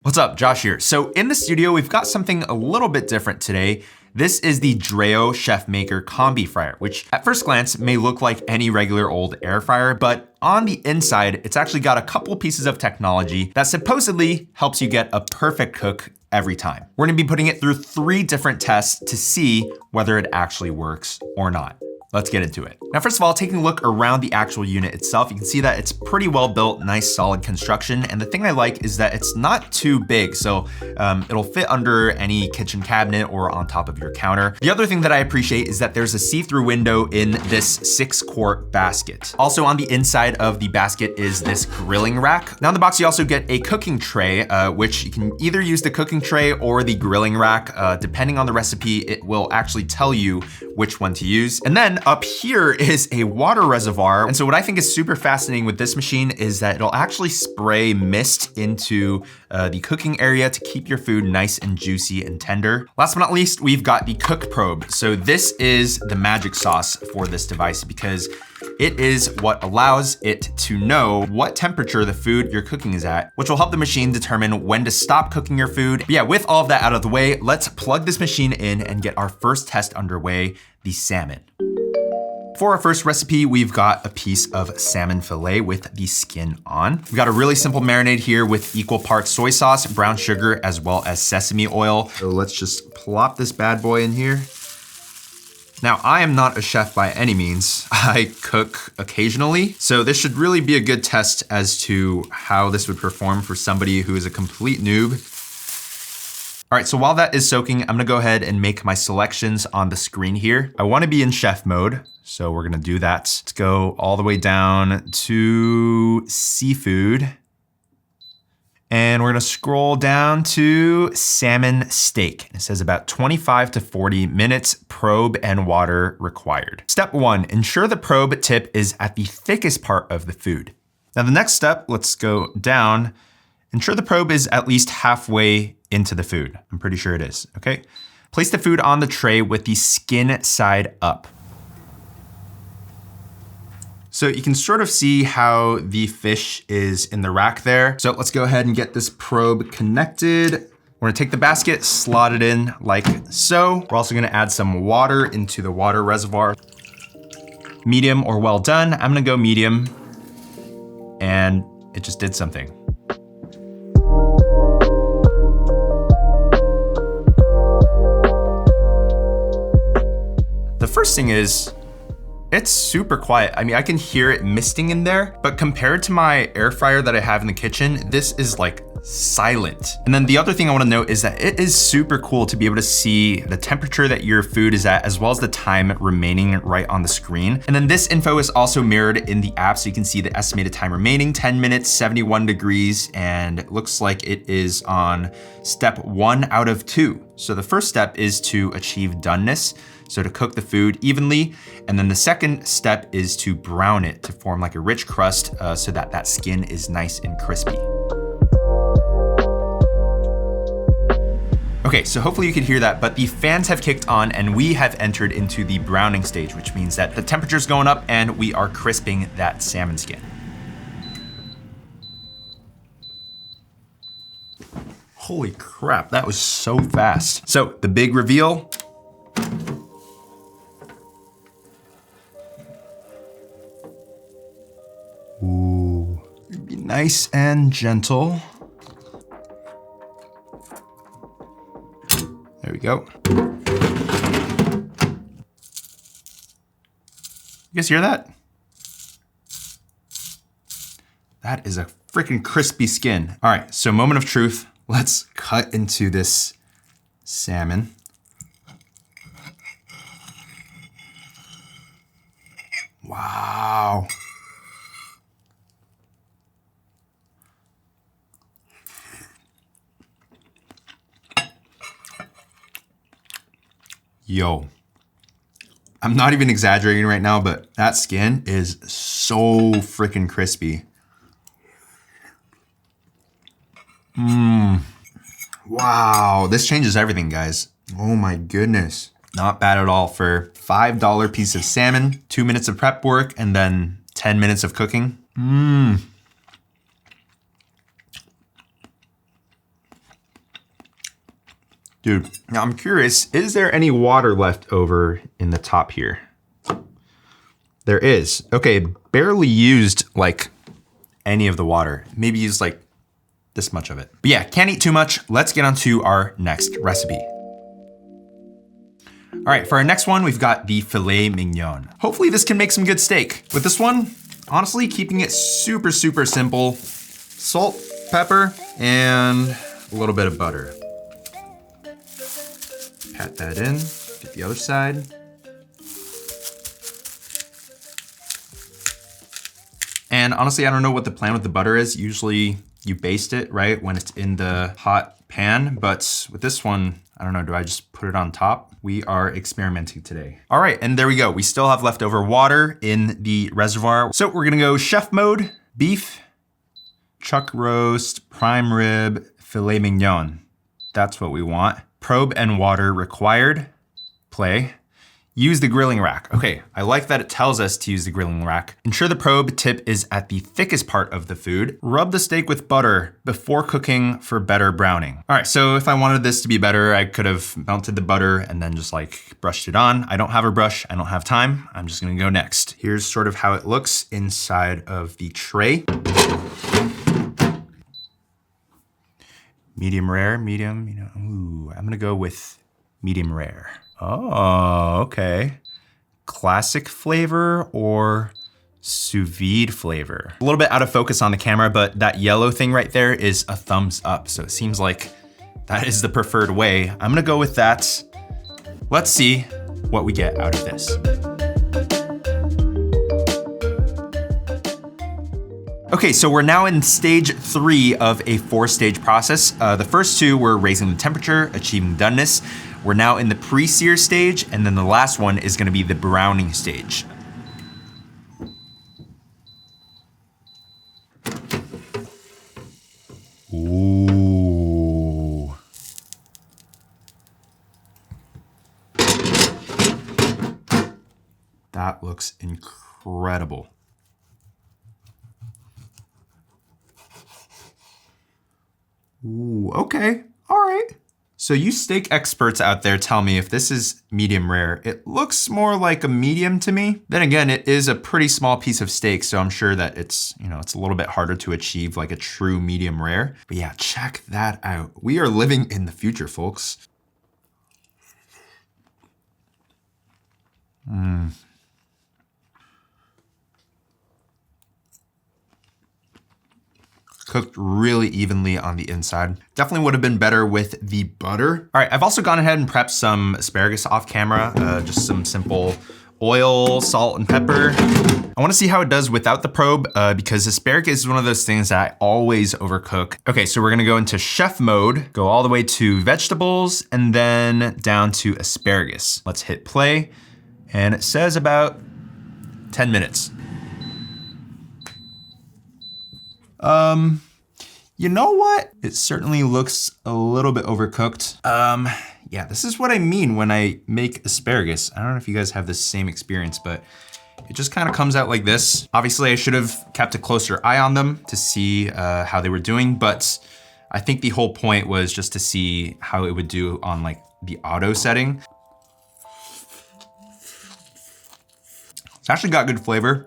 What's up, Josh here. So in the studio, we've got something a little bit different today. This is the Dreo Chefmaker Combi Fryer, which at first glance may look like any regular old air fryer, but on the inside, it's actually got a couple pieces of technology that supposedly helps you get a perfect cook every time. We're gonna be putting it through 3 different tests to see whether it actually works or not. Let's get into it. Now, first of all, taking a look around the actual unit itself, you can see that it's pretty well built, nice solid construction. And the thing I like is that it's not too big. So it'll fit under any kitchen cabinet or on top of your counter. The other thing that I appreciate is that there's a see-through window in this 6-quart basket. Also on the inside of the basket is this grilling rack. Now in the box, you also get a cooking tray, which you can either use the cooking tray or the grilling rack. Depending on the recipe, it will actually tell you which one to use. And then up here is a water reservoir. And so what I think is super fascinating with this machine is that it'll actually spray mist into the cooking area to keep your food nice and juicy and tender. Last but not least, we've got the cook probe. So this is the magic sauce for this device because it is what allows it to know what temperature the food you're cooking is at, which will help the machine determine when to stop cooking your food. But yeah, with all of that out of the way, let's plug this machine in and get our first test underway, the salmon. For our first recipe, we've got a piece of salmon fillet with the skin on. We've got a really simple marinade here with equal parts soy sauce, brown sugar, as well as sesame oil. So let's just plop this bad boy in here. Now, I am not a chef by any means. I cook occasionally, so this should really be a good test as to how this would perform for somebody who is a complete noob. All right, so while that is soaking, I'm gonna go ahead and make my selections on the screen here. I wanna be in chef mode, so we're gonna do that. Let's go all the way down to seafood. And we're gonna scroll down to salmon steak. It says about 25 to 40 minutes, probe and water required. Step 1, ensure the probe tip is at the thickest part of the food. Now the next step, let's go down. Ensure the probe is at least halfway into the food. I'm pretty sure it is, okay? Place the food on the tray with the skin side up. So you can sort of see how the fish is in the rack there. So let's go ahead and get this probe connected. We're gonna take the basket, slot it in like so. We're also gonna add some water into the water reservoir. Medium or well done. I'm gonna go medium. And it just did something. The first thing is, it's super quiet. I mean, I can hear it misting in there, but compared to my air fryer that I have in the kitchen, this is like silent. And then the other thing I wanna note is that it is super cool to be able to see the temperature that your food is at, as well as the time remaining right on the screen. And then this info is also mirrored in the app, so you can see the estimated time remaining, 10 minutes, 71 degrees, and it looks like it is on step 1 out of 2. So the first step is to achieve doneness. So to cook the food evenly. And then the second step is to brown it to form like a rich crust so that that skin is nice and crispy. Okay, so hopefully you could hear that, but the fans have kicked on and we have entered into the browning stage, which means that the temperature's going up and we are crisping that salmon skin. Holy crap, that was so fast. So the big reveal. Ooh, be nice and gentle. There we go. You guys hear that? That is a freaking crispy skin. All right, so moment of truth. Let's cut into this salmon. Wow. Yo, I'm not even exaggerating right now, but that skin is so freaking crispy. Wow, this changes everything, guys. Oh my goodness. Not bad at all for $5 piece of salmon, 2 minutes of prep work, and then 10 minutes of cooking. Dude, now I'm curious, is there any water left over in the top here? There is. Okay, barely used like any of the water. Maybe used like this much of it. But yeah, can't eat too much. Let's get on to our next recipe. All right, for our next one, we've got the filet mignon. Hopefully this can make some good steak. With this one, honestly, keeping it super, super simple. Salt, pepper, and a little bit of butter. Pat that in, get the other side. And honestly, I don't know what the plan with the butter is. Usually you baste it, right, when it's in the hot pan. But with this one, I don't know, do I just put it on top? We are experimenting today. All right, and there we go. We still have leftover water in the reservoir. So we're gonna go chef mode, beef, chuck roast, prime rib, filet mignon. That's what we want. Probe and water required. Play. Use the grilling rack. Okay, I like that it tells us to use the grilling rack. Ensure the probe tip is at the thickest part of the food. Rub the steak with butter before cooking for better browning. All right, so if I wanted this to be better, I could have melted the butter and then just like brushed it on. I don't have a brush, I don't have time. I'm just gonna go next. Here's sort of how it looks inside of the tray. Medium rare, medium, ooh, I'm gonna go with medium rare. Oh, okay. Classic flavor or sous vide flavor? A little bit out of focus on the camera, but that yellow thing right there is a thumbs up. So it seems like that is the preferred way. I'm gonna go with that. Let's see what we get out of this. Okay, so we're now in stage 3 of a 4-stage process. The first 2 were raising the temperature, achieving doneness. We're now in the pre-sear stage, and then the last one is gonna be the browning stage. Ooh. That looks incredible. Ooh, okay, all right. So you steak experts out there tell me if this is medium rare. It looks more like a medium to me. Then again, it is a pretty small piece of steak, so I'm sure that it's, it's a little bit harder to achieve like a true medium rare. But yeah, check that out. We are living in the future, folks. Cooked really evenly on the inside. Definitely would have been better with the butter. All right, I've also gone ahead and prepped some asparagus off camera, just some simple oil, salt, and pepper. I wanna see how it does without the probe because asparagus is one of those things that I always overcook. Okay, so we're gonna go into chef mode, go all the way to vegetables, and then down to asparagus. Let's hit play, and it says about 10 minutes. You know what? It certainly looks a little bit overcooked. Yeah, this is what I mean when I make asparagus. I don't know if you guys have the same experience, but it just kind of comes out like this. Obviously, I should have kept a closer eye on them to see how they were doing, but I think the whole point was just to see how it would do on like the auto setting. It's actually got good flavor.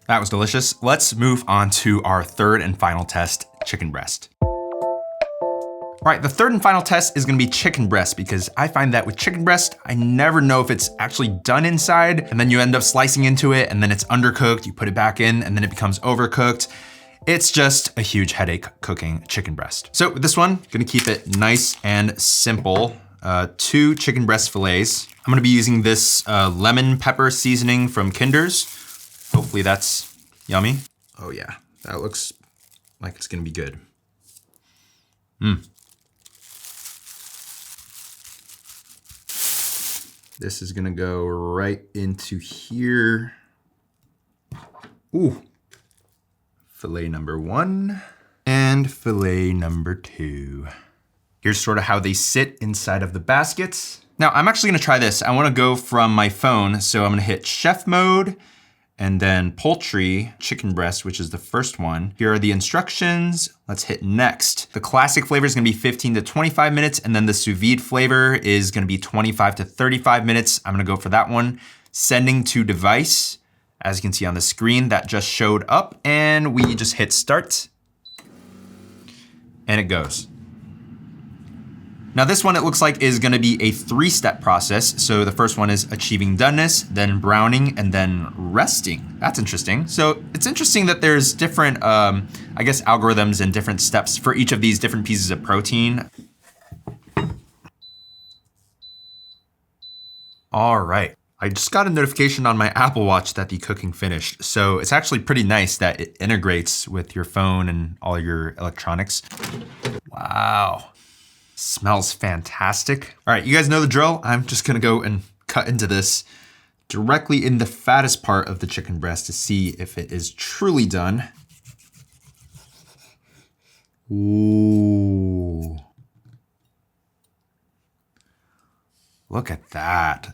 That was delicious. Let's move on to our third and final test, chicken breast. All right, the third and final test is gonna be chicken breast because I find that with chicken breast, I never know if it's actually done inside and then you end up slicing into it and then it's undercooked, you put it back in and then it becomes overcooked. It's just a huge headache cooking chicken breast. So with this one, gonna keep it nice and simple. 2 chicken breast fillets. I'm gonna be using this lemon pepper seasoning from Kinder's. Hopefully that's yummy. Oh yeah, that looks like it's gonna be good. This is gonna go right into here. Ooh. Filet number 1 and filet number 2. Here's sort of how they sit inside of the baskets. Now I'm actually gonna try this. I wanna go from my phone, so I'm gonna hit chef mode, and then poultry, chicken breast, which is the first one. Here are the instructions. Let's hit next. The classic flavor is gonna be 15 to 25 minutes, and then the sous vide flavor is gonna be 25 to 35 minutes. I'm gonna go for that one. Sending to device. As you can see on the screen, that just showed up, and we just hit start, and it goes. Now this one, it looks like, is gonna be a 3-step process. So the first one is achieving doneness, then browning, and then resting. That's interesting. So it's interesting that there's different, I guess, algorithms and different steps for each of these different pieces of protein. All right. I just got a notification on my Apple Watch that the cooking finished. So it's actually pretty nice that it integrates with your phone and all your electronics. Wow. Smells fantastic. All right, you guys know the drill. I'm just gonna go and cut into this directly in the fattest part of the chicken breast to see if it is truly done. Ooh. Look at that.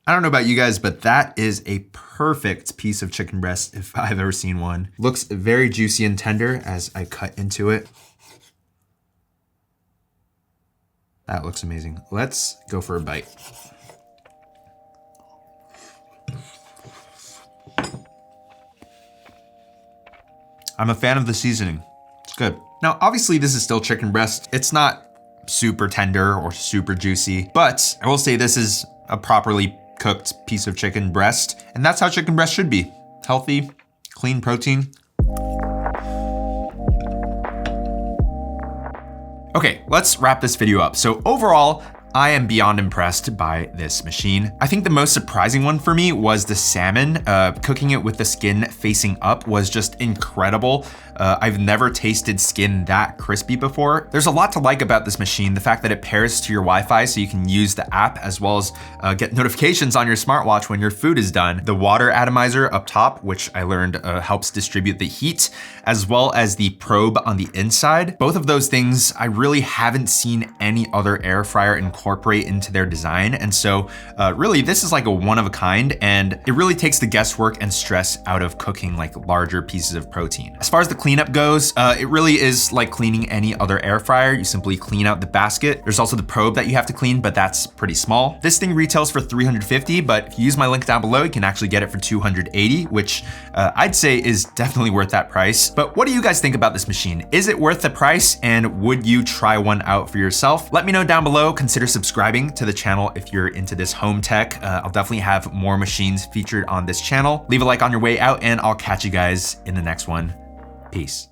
I don't know about you guys, but that is a perfect piece of chicken breast if I've ever seen one. Looks very juicy and tender as I cut into it. That looks amazing. Let's go for a bite. I'm a fan of the seasoning. It's good. Now, obviously this is still chicken breast. It's not super tender or super juicy, but I will say this is a properly cooked piece of chicken breast, and that's how chicken breast should be. Healthy, clean protein. Okay, let's wrap this video up. So overall, I am beyond impressed by this machine. I think the most surprising one for me was the salmon. Cooking it with the skin facing up was just incredible. I've never tasted skin that crispy before. There's a lot to like about this machine. The fact that it pairs to your Wi-Fi so you can use the app as well as get notifications on your smartwatch when your food is done. The water atomizer up top, which I learned helps distribute the heat, as well as the probe on the inside. Both of those things I really haven't seen any other air fryer incorporate into their design. And so really this is like a one of a kind, and it really takes the guesswork and stress out of cooking like larger pieces of protein. As far as the cleanup goes, it really is like cleaning any other air fryer. You simply clean out the basket. There's also the probe that you have to clean, but that's pretty small. This thing retails for $350, but if you use my link down below, you can actually get it for $280, which I'd say is definitely worth that price. But what do you guys think about this machine? Is it worth the price, and would you try one out for yourself? Let me know down below. Consider subscribing to the channel if you're into this home tech. I'll definitely have more machines featured on this channel. Leave a like on your way out, and I'll catch you guys in the next one. Peace.